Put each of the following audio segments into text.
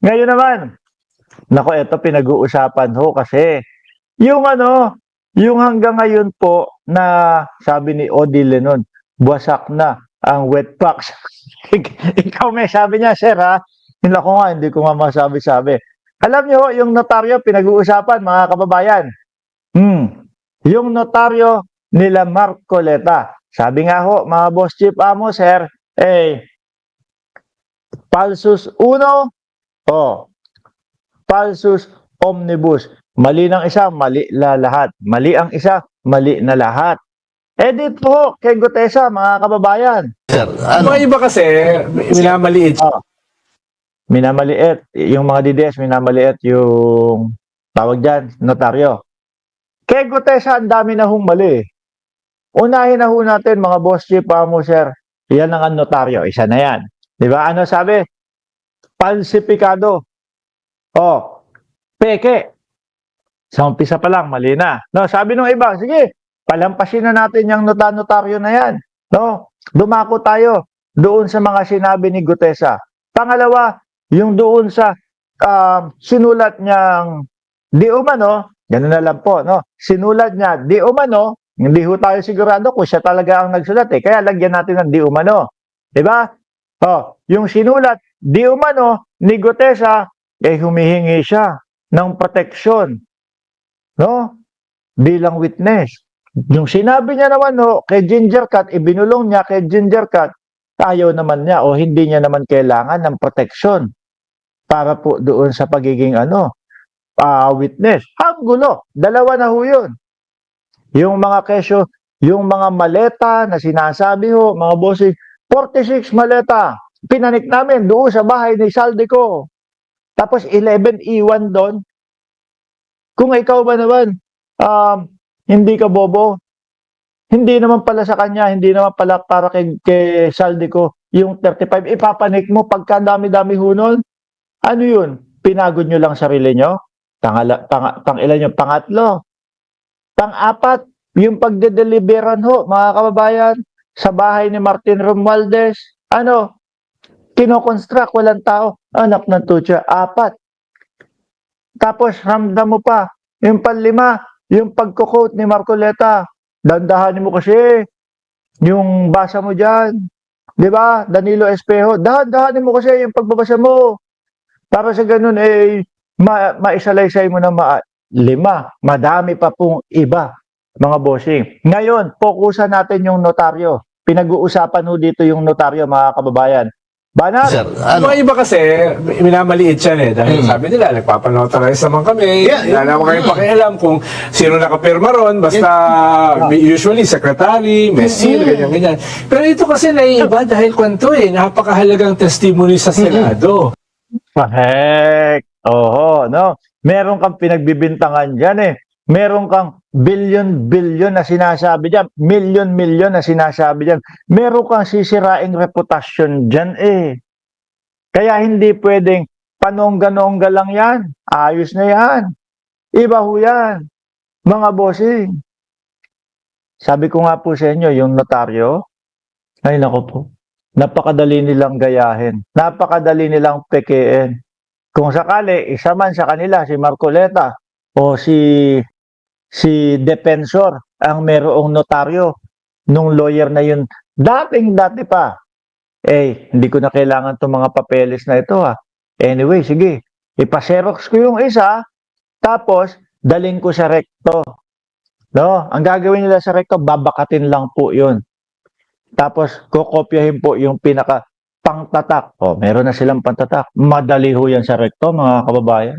Ngayon naman, nako eto pinag-uusapan ho kasi yung yung hanggang ngayon po na sabi ni Odile Lenon, wasak na ang wet box. Ikaw may sabi niya, sir ha? Hindi ko nga masabi-sabi. Alam niyo, yung notaryo pinag-uusapan mga kababayan. Yung notaryo nila Marcoleta. Sabi nga ho, mga boss chief amo, sir, falsus uno, falsus omnibus. Mali ng isa, mali la lahat. Mali ang isa, mali na lahat. Edit po kay Gutesa, mga kababayan. Sir, Mga iba kasi, minamaliit. Minamaliit. Yung mga DDS, minamaliit yung tawag dyan, notaryo. Kay Gutesa, ang dami na hong mali. Unahin na ho natin, mga boss chief, mo sir, yan ang notaryo. Isa na yan. Di ba? Ano sabi? Falsifikado. Peke. Sa umpisa pa lang, mali na. No, sabi nung iba, sige, palampasin na natin yung notaryo na yan. No, dumako tayo doon sa mga sinabi ni Gutesa. Pangalawa, yung doon sa sinulat niyang di umano, ganun na lang po, no? Sinulat niya di umano, hindi ho tayo sigurado kung siya talaga ang nagsulat eh. Kaya lagyan natin ng di umano. 'Di ba? Yung sinulat di umano ni Gutesa, humihingi siya ng proteksyon, no? Bilang witness. Yung sinabi niya naman kay Ginger Cat, ibinulong niya kay Ginger Cat, ayaw naman niya o hindi niya naman kailangan ng proteksyon para po doon sa pagiging witness. Ang gulo. Dalawa na ho yun. Yung mga kesyo, yung mga maleta na sinasabi ho, mga bossing, 46 maleta. Pinanik namin doon sa bahay ni Saldico. Tapos 11 iwan doon. Kung ikaw ba naman, hindi ka bobo, hindi naman pala sa kanya, hindi naman pala para kay Saldico, yung 35, ipapanik mo pagka dami-dami hunon. Ano yun? Pinagod nyo lang sarili nyo? Pang-ilan nyo? Pangatlo. Pang-apat, yung pagdedeliveran ho, mga kababayan, sa bahay ni Martin Romualdez, kinoconstruct, walang tao. Anak ng tutya, 4. Tapos, ramdam mo pa, yung panlima, yung pagko-quote ni Marcoleta, dandahanin mo kasi, yung basa mo dyan, di ba? Danilo Espejo, dahan-dahanin mo kasi yung pagbabasa mo. Para sa ganun, maisalaysay mo na 5. Madami pa pong iba, mga bossing. Ngayon, fokusan natin yung notaryo. Pinag-uusapan ho dito yung notaryo, mga kababayan. Banat? sir, Mga iba kasi, minamaliit yan eh. Dahil sabi nila, nagpapanotarize naman kami. Wala naman kami pakialam kung sino nakapirma ron. Basta, usually, secretary, may seal, ganyan-ganyan. Pero ito kasi naiiba dahil kwento eh. Napakahalagang testimony sa Senado. Correct. Oho, no? Meron kang pinagbibintangan dyan eh. Meron kang billion-billion na sinasabi dyan. Million-million na sinasabi dyan. Meron kang sisiraing reputasyon dyan eh. Kaya hindi pwedeng panongga-nongga lang yan. Ayos na yan. Iba ho yan. Mga bossing. Sabi ko nga po sa inyo, yung notaryo, ay nako po. Napakadali nilang gayahin. Napakadali nilang pekein. Kung sakali, isa man sa kanila, si Marcoleta o si Defensor ang merong notaryo nung lawyer na yun, dating-dati pa. Hindi ko na kailangan itong mga papeles na ito ha. Anyway, sige. Ipa-xerox ko yung isa, tapos dalhin ko sa recto. No? Ang gagawin nila sa recto, babakatin lang po yun. Tapos, kokopyahin po yung pinaka pangtatak. Meron na silang pangtatak. Madali ho yan sa recto, mga kababayan.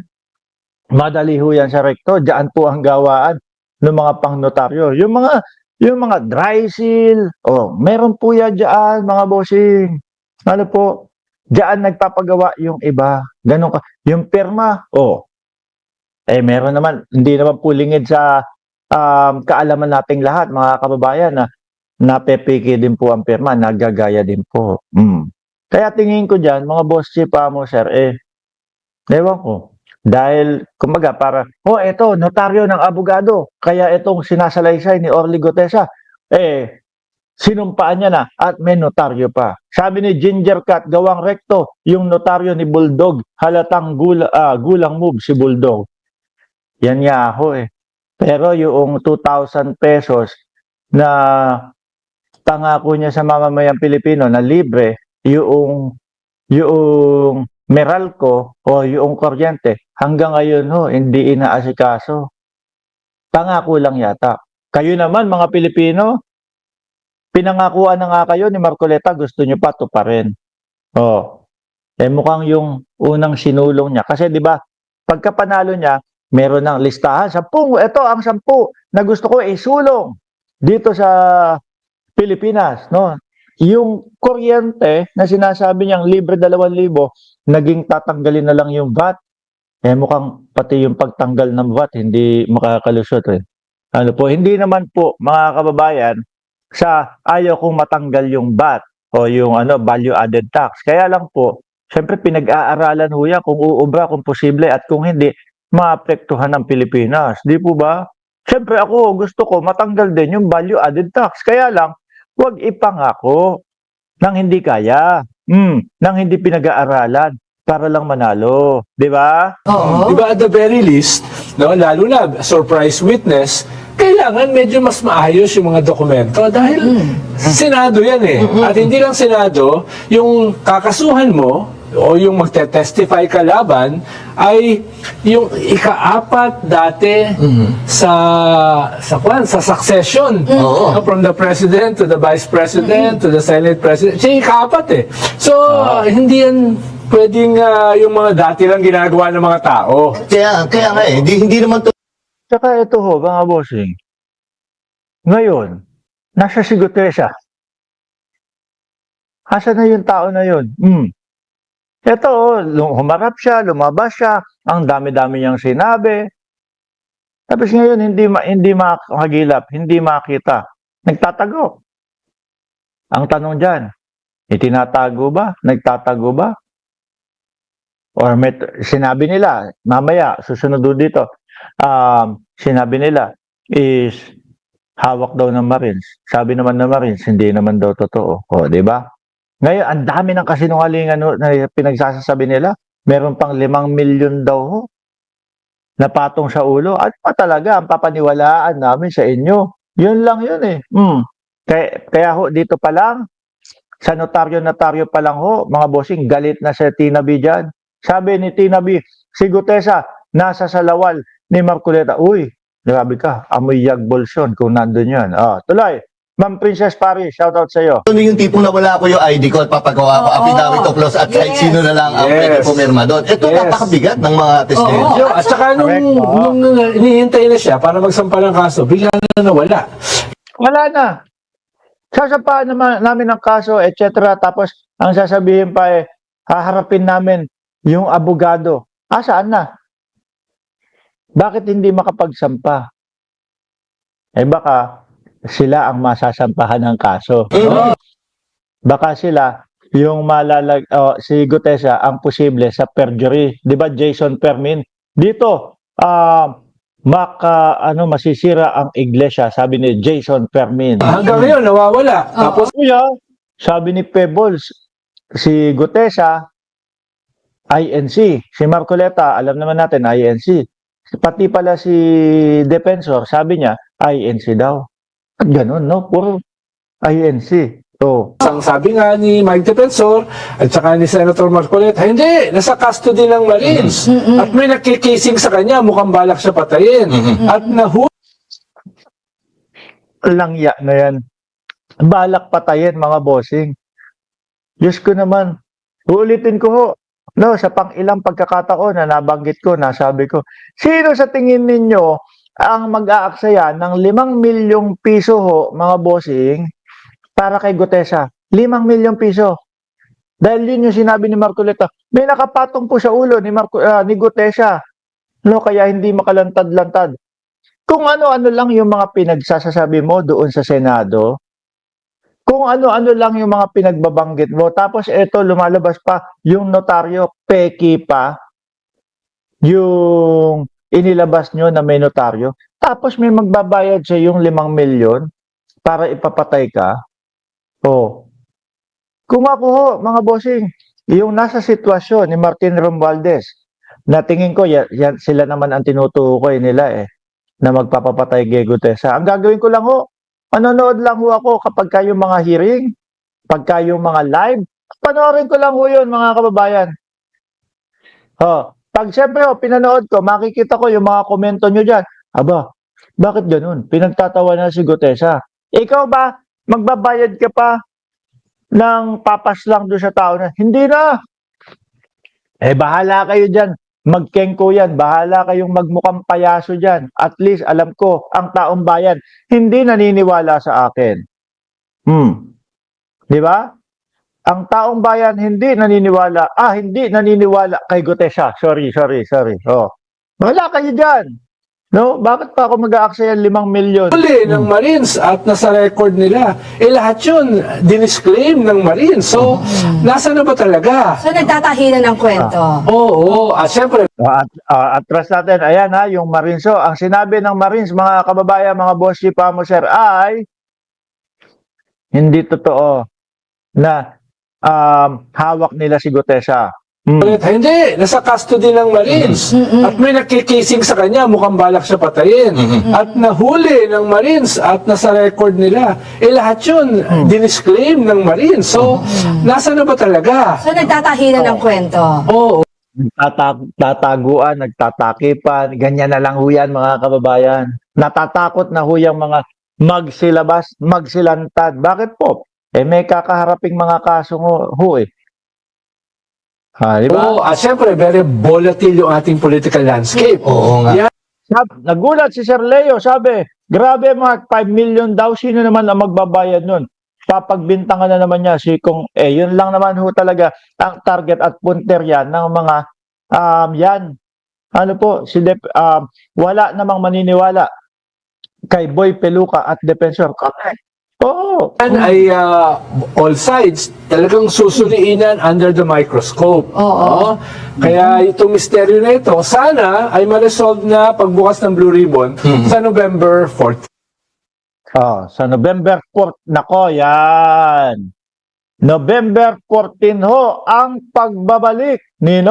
Madali ho yan sa recto. Diyan po ang gawaan ng mga pangnotaryo. Yung mga dry seal, meron po yan diyan, mga bossing. Ano po? Diyan nagpapagawa yung iba. Ganun ka. Yung pirma, meron naman, hindi naman po lingid sa kaalaman nating lahat, mga kababayan, na napepeke din po ang pirma, nagagaya din po. Kaya tingin ko dyan, mga boss chief mo, sir, ewan ko. Dahil, kumbaga, eto, notaryo ng abogado. Kaya itong sinasalaysay ni Orly Gutesa, Sinumpaan niya na at may notaryo pa. Sabi ni Ginger Cat, gawang rekto yung notaryo ni Bulldog. Halatang gulang move si Bulldog. Yan nga ako eh. Pero yung 2,000 pesos na pangako niya sa mamamayang Pilipino na libre, yung Meralco o yung kuryente, hanggang ngayon ho, hindi inaasikaso. Pangako lang yata. Kayo naman mga Pilipino, pinangakuan na nga kayo ni Marcoleta, gusto nyo pa tuparin. Oh, mukhang yung unang sinulong niya. Kasi di ba, pagka panalo niya, meron ng listahan. Ito ang 10 na gusto ko isulong dito sa Pilipinas. No? Yung kuryente na sinasabi niyang libre 2,000, naging tatanggalin na lang yung VAT. Mukhang pati yung pagtanggal ng VAT, hindi makakalusot eh. Ano po, hindi naman po mga kababayan, sa ayaw kong matanggal yung VAT o yung value added tax. Kaya lang po, syempre pinag-aaralan ho yan kung uubra, kung posible at kung hindi, maapektuhan ng Pilipinas. Di po ba? Syempre ako, gusto ko matanggal din yung value added tax. Kaya lang, huwag ipangako nang hindi kaya, nang hindi pinag-aaralan para lang manalo. Di ba? Oo. Di ba at the very least, no, lalo na surprise witness, kailangan medyo mas maayos yung mga dokumento dahil Senado yan eh. At hindi lang Senado, yung kakasuhan mo o yung magte-testify ka laban ay yung ika-4 dati sa succession. Oo. No, from the president to the vice president to the senate president. Siya yung ika-4 eh. So, hindi yan pwedeng yung mga dati lang ginagawa ng mga tao. Kaya nga eh, hindi naman to. Tsaka ito ho, mga bossing, ngayon, nasa si Gutesa. Asa na yung tao na yun? Ito, humarap siya, lumabas siya, ang dami-dami niyang sinabi. Tapos ngayon, hindi makagilap, hindi makita. Nagtatago. Ang tanong dyan, itinatago ba? Nagtatago ba? Or sinabi nila, mamaya, susunod dito, sinabi nila is hawak daw ng Marines. Sabi naman ng Marines, hindi naman daw totoo. O, di ba? Ngayon, ang dami ng kasinungalingan na pinagsasabi nila. Meron pang 5 milyon daw ho, na patong sa ulo. At pa talaga ang papaniwalaan namin sa inyo? Yun lang yun eh. Kaya ho, dito pa lang, sa notaryo pa lang ho, mga bossing, galit na si Tina B dyan. Sabi ni Tina B, si Gutesa, nasa salawal ni Marcoleta. Uy, grabe ka, amoy yagbolsyon kung nandun yun. Tuloy, Ma'am Princess Paris, shoutout sa iyo. Ano yung tipong nawala ko yung ID ko at papagawa ko affidavit of loss at kahit sino na lang ang pwede pumirma doon. Ito napakabigat ng mga testigo. At saka nung inihintay na siya para magsampa ng kaso, bigla na nawala. Wala na. Sasampahan namin ng kaso, etc. Tapos, ang sasabihin pa haharapin namin yung abogado. Saan na? Bakit hindi makapagsampa? Baka sila ang masasampahan ng kaso. Baka sila yung si Gutesa ang posible sa perjury. Di ba Jason Permin? Dito, masisira ang iglesia, sabi ni Jason Permin. Hanggang ngayon, nawawala. Tapos, Kuya, sabi ni Pebbles, si Gutesa, INC. Si Marcoleta, alam naman natin, INC. Pati pala si Defensor, sabi niya, INC daw. At ganun, no? Puro INC. ang sabi nga ni Mike Defensor at saka ni Senator Marcoleta, hindi, nasa custody ng Marines. At may nakikising sa kanya, mukhang balak siya patayin. At Langya na yan. Balak patayin, mga bossing. Diyos ko naman, uulitin ko ho. No, sa pang-ilang pagkakataon na nabanggit ko, nasabi ko, sino sa tingin ninyo ang mag-aaksaya ng 5 milyong piso ho, mga bossing, para kay Gutesa? 5 milyong piso. Dahil yun yung sinabi ni Marcoleta, may nakapatong po sa ulo ni Gutesa. No, kaya hindi makalantad-lantad. Kung ano-ano lang yung mga pinagsasasabi mo doon sa Senado, kung ano-ano lang yung mga pinagbabanggit mo, tapos eto lumalabas pa yung notaryo, peki pa, yung inilabas nyo na may notaryo, tapos may magbabayad siya yung 5 milyon para ipapatay ka. Oh. Kung ako ho, mga bossing, yung nasa sitwasyon ni Martin Romualdez, na tingin ko, sila naman ang tinutukoy nila na magpapapatay kay Gutesa. Ang gagawin ko lang ho, manonood lang ho ako kapag yung mga hearing, pagka yung mga live, panoorin ko lang ho yun, mga kababayan. Pag siyempre pinanood ko, makikita ko yung mga komento nyo dyan. Aba, bakit ganun? Pinagtatawa na si Gutesa. Ikaw ba, magbabayad ka pa ng papas lang doon sa tao na? Hindi na. Bahala kayo dyan. Magkengko yan. Bahala kayong magmukhang payaso dyan. At least, alam ko, ang taong bayan, hindi naniniwala sa akin. Di ba? Ang taong bayan hindi naniniwala. Hindi naniniwala kay Gutesa. Sorry. Wala kayo dyan. No? Bakit pa ako mag-aaksaya 5 milyon? Huli ng Marines at nasa record nila. Lahat yun, dinisclaim ng Marines. So, nasa na ba talaga? So, nagtatahinan ng kwento. Oo, at syempre, Atras natin, ayan yung Marines. So, ang sinabi ng Marines, mga kababayan, mga boss chief sir, ay hindi totoo na hawak nila si Gutesa. hindi, nasa custody ng Marines. At may nakikising sa kanya, mukhang balak siya patayin. At nahuli ng Marines at nasa record nila. Lahat yun, dinisclaim ng Marines. So, nasa na ba talaga? So, nagtatahinan ng kwento. Oo. Tataguan, nagtatakipan, ganyan na lang ho yan, mga kababayan. Natatakot na ho yung mga magsilabas, magsilantad. Bakit po? May kakaharaping mga kaso ho di ba? Oo, at syempre, very volatile yung ating political landscape. Oo nga. Yan, Nagulat si Sir Leo, sabi, grabe Mark, 5 million daw, sino naman ang magbabayad nun? Papagbintangan na naman niya si Kung yun lang naman ho talaga ang target at punter yan ng mga yan. Ano po, wala namang maniniwala kay Boy Peluca at Defensor. Correct. Oo. yan ay all sides talagang susuliinan under the microscope. Oo. Kaya itong misteryo na ito, sana ay ma-resolve na pagbukas ng Blue Ribbon sa November 4th. Sa November 4, nako yan. November 14 ho ang pagbabalik ni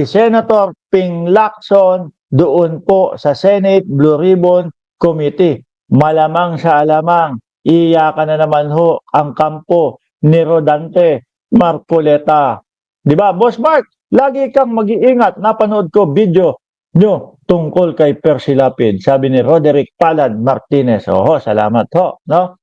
Senator Ping Lacson doon po sa Senate Blue Ribbon Committee. Malamang sa alamang, iyakan na naman ho ang kampo ni Rodante Marcoleta. Di ba, Boss Mark? Lagi kang mag-iingat. Napanood ko video nyo tungkol kay Percy Lapid. Sabi ni Roderick Palad Martinez. Salamat ho. No?